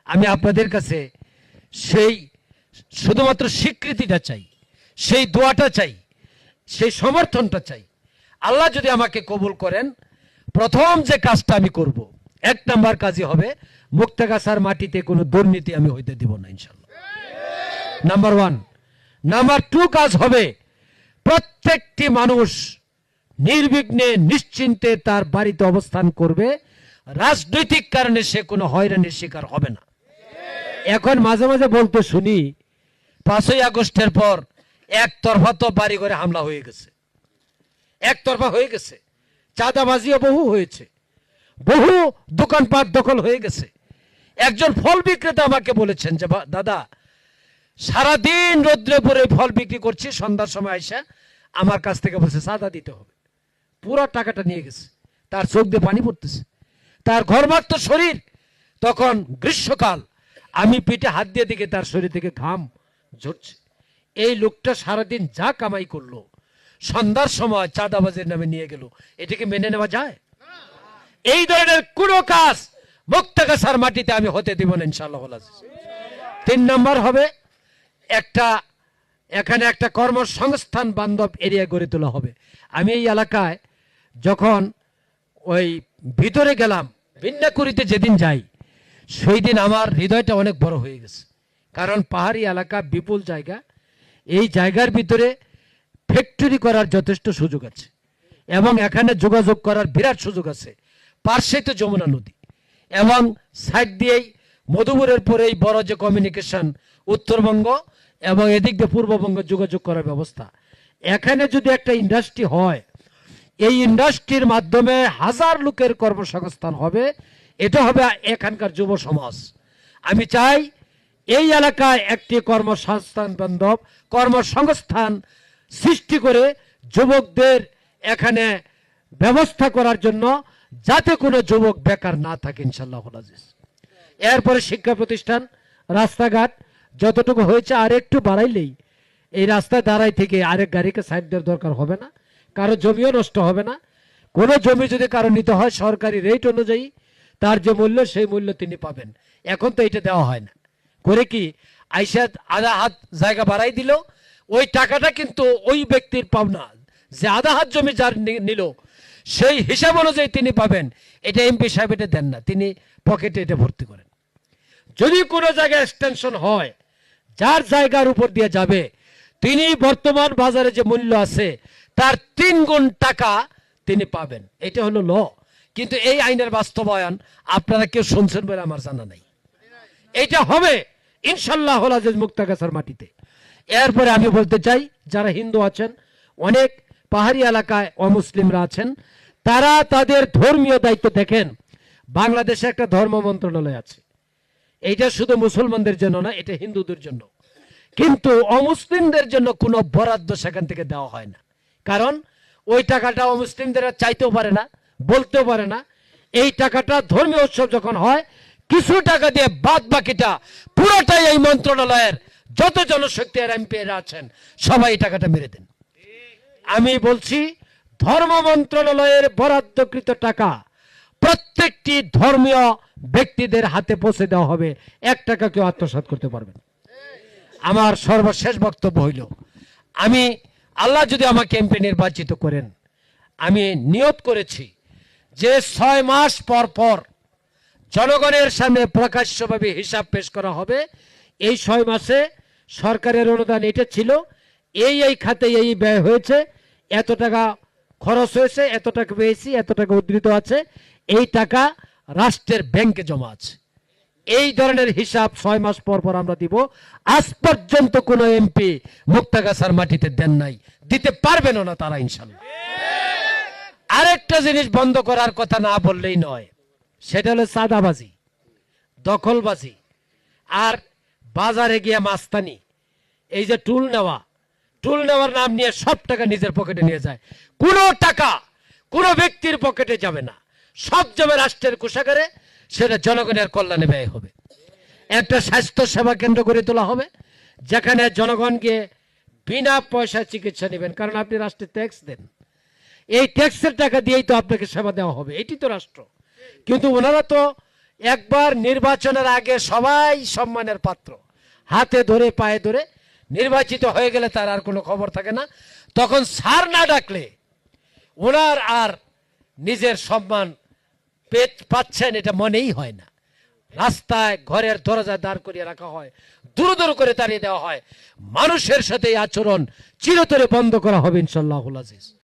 আমি আপনাদের কাছে সেই শুধুমাত্র স্বীকৃতিটা চাই, সেই দোয়াটা চাই, সেই সমর্থনটা চাই। আল্লাহ যদি আমাকে কবুল করেন, প্রথম যে কাজটা আমি করব, 1 নাম্বার কাজই হবে মুক্তাগাছার মাটিতে কোনো দুর্নীতি আমি হইতে দিব না ইনশাআল্লাহ। নাম্বার 1। নাম্বার 2 কাজ হবে প্রত্যেকটি মানুষ নির্বিঘ্নে নিশ্চিন্তে তার বাড়িতে অবস্থান করবে, রাজনৈতিক কারণে সে কোনো হয়রানির শিকার হবে না। এখন মাঝে মাঝে বলতে শুনি 5ই আগস্টের পর একতরফা তো বাড়ি ঘরে হামলা হয়ে গেছে, একতরফা হয়ে গেছে, চাঁদাবাজিও বহু হয়েছে, বহু দোকানপাট দখল হয়ে গেছে। একজন ফল বিক্রেতা আমাকে বলেছেন যে দাদা, সারাদিন রোদ্রে পরে ফল বিক্রি করছি, সন্ধ্যার সময় আইসা আমার কাছ থেকে বলছে চাঁদা দিতে হবে। পুরো টাকাটা নিয়ে গেছে, তার চোখ দিয়ে পানি পড়তেছে, তার ঘরমাক্ত শরীর। তখন গ্রীষ্মকাল, আমি পিঠে হাত দিয়ে দিকে তার শরীর থেকে ঘাম ঝরছে। এই লোকটা সারাদিন যা কামাই করলো, সন্ধ্যার সময় চাঁদাবাজির নামে নিয়ে গেল, এটাকে মেনে নেওয়া যায়? এই ধরনের কোনো কাজ মুক্তাগাছার মাটিতে আমি হতে দিব না ইনশাআল্লাহ। 3 নাম্বার হবে এখানে একটা কর্মসংস্থান বান্ধব এরিয়া গড়ে তোলা হবে। আমি এই এলাকায় যখন ওই ভিতরে গেলাম, ভিন্নাকুড়িতে যেদিন যাই, সেই দিন আমার হৃদয়টা অনেক বড় হয়ে গেছে। কারণ পাহাড়ি এলাকা, বিপুল জায়গা, এই জায়গার ভিতরে ফ্যাক্টরি করার যথেষ্ট সুযোগ আছে এবং এখানে যোগাযোগ করার বিরাট সুযোগ আছে। পার্শ্বে তো যমুনা নদী এবং সাইড দিয়েই মধুপুরের পরে এই বড় যে কমিউনিকেশন, উত্তরবঙ্গ এবং এদিক দিয়ে পূর্ববঙ্গ যোগাযোগ করার ব্যবস্থা। এখানে যদি একটা ইন্ডাস্ট্রি হয়, এই ইন্ডাস্ট্রির মাধ্যমে 1000 লোকের কর্মসংস্থান হবে। এটা হবে এখানকার যুব সমাজ। আমি চাই এই এলাকায় একটি কর্মসংস্থান বান্ধব কর্মসংস্থান সৃষ্টি করে যুবকদের এখানে ব্যবস্থা করার জন্য, যাতে কোনো যুবক বেকার না থাকে ইনশাআল্লাহ। এরপরে শিক্ষা প্রতিষ্ঠান, রাস্তাঘাট যতটুকু হয়েছে আর একটু বাড়াইলেই এই রাস্তায় দাঁড়াই থেকে আরেক গাড়িকে সাইড দেওয়ার দরকার হবে না, কারো জমিও নষ্ট হবে না। কোনো জমি যদি কারো নিতে হয়, সরকারি রেট অনুযায়ী তার যে মূল্য, সেই মূল্য তিনি পাবেন। এখন তো এটা দেওয়া হয় না, করে কি আইসা আধা হাত জায়গা বাড়াই দিল, ওই টাকাটা কিন্তু ওই ব্যক্তির পাওনা, যে আধা হাত জমি যার নিল সেই হিসাব অনুযায়ী তিনি পাবেন। এটা এমপি সাহেব এটা দেন না, তিনি পকেটে এটা ভর্তি করেন। যদি কোনো জায়গায় এক্সটেনশন হয়, যার জায়গার উপর দিয়ে যাবে, তিনি বর্তমান বাজারে যে মূল্য আছে তার 3 গুণ টাকা তিনি পাবেন। এটা হলো ল। কিন্তু এই আইনের বাস্তবায়ন আপনারা কেউ শুনছেন বলে আমার জানা নাই। এটা হবে ইনশাআল্লাহ মুক্তাগাছার মাটিতে। এরপরে আমি বলতে চাই, যারা হিন্দু আছেন, অনেক পাহাড়ি এলাকায় অমুসলিমরা আছেন, তারা তাদের ধর্মীয় দায়িত্ব দেখেন। বাংলাদেশে একটা ধর্ম মন্ত্রণালয় আছে, এইটা শুধু মুসলমানদের জন্য না, এটা হিন্দুদের জন্য। কিন্তু অমুসলিমদের জন্য কোনো বরাদ্দ সেখান থেকে দেওয়া হয় না, কারণ ওই টাকাটা অমুসলিমদের চাইতেও পারে না, বলতেও পারে না। এই টাকাটা ধর্মীয় উৎসব যখন হয়, কিছু টাকা দিয়ে বাদ বাকিটা পুরোটাই এই মন্ত্রণালয়ের যত জনশক্তি আর এমপি এরা আছেন সবাই এই টাকাটা মেরে দেন। আমি বলছি, ধর্ম মন্ত্রণালয়ের বরাদ্দকৃত টাকা প্রত্যেকটি ধর্মীয় ব্যক্তিদের হাতে পৌঁছে দেওয়া হবে, 1 টাকা কেউ আত্মসাৎ করতে পারবে না। আমার সর্বশেষ বক্তব্য হইল, আমি আল্লাহ যদি আমাকে এমপি নির্বাচিত করেন, আমি নিয়ত করেছি যে 6 মাস পর পর জনগণের সামনে প্রকাশ্যভাবে হিসাব পেশ করা হবে। এই 6 মাসে সরকারের অনুদান এটা ছিল, এই খাতে এই ব্যয় হয়েছে, এত টাকা খরচ হয়েছে, এত টাকা পেয়েছি, এত টাকা উদ্ধৃত আছে, এই টাকা রাষ্ট্রের ব্যাংকে জমা আছে। এই ধরনের হিসাব 6 মাস পর পর আমরা দিব। আজ পর্যন্ত কোনো এমপি মুক্তাগাছার মাটিতে দেন নাই, দিতে পারবেন না তারা ইনশাআল্লাহ। আরেকটা জিনিস বন্ধ করার কথা না বললেই নয়, সেটা হলো চাঁদাবাজি, দখলবাজি আর বাজারে গিয়ে মাস্তানি। এই যে টুল নেওয়ার নাম নিয়ে সব টাকা নিজের পকেটে নিয়ে যায়। কোনো টাকা কোনো ব্যক্তির পকেটে যাবে না, সব যাবে রাষ্ট্রের কোষাগারে, সেটা জনগণের কল্যাণে ব্যয় হবে। একটা স্বাস্থ্য সেবা কেন্দ্র গড়ে তোলা হবে, যেখানে জনগণকে বিনা পয়সায় চিকিৎসা নেবেন, কারণ আপনি রাষ্ট্রে ট্যাক্স দেন, এই ট্যাক্সের টাকা দিয়েই তো আপনাকে সেবা দেওয়া হবে, এটি তো রাষ্ট্র। কিন্তু ওনারা তো একবার নির্বাচনের আগে সবাই সম্মানের পাত্র, হাতে ধরে পায়ে ধরে নির্বাচিত হয়ে গেলে তার আর কোনো খবর থাকে না। তখন স্যার না ডাকলে ওনার আর নিজের সম্মান পাচ্ছেন এটা মনেই হয় না। রাস্তায় ঘরের দরজা দাঁড় করিয়ে রাখা হয়, দূর দূর করে তাড়িয়ে দেওয়া হয়। মানুষের সাথে এই আচরণ চিরতরে বন্ধ করা হবে ইনশাআল্লাহুল আজিজ।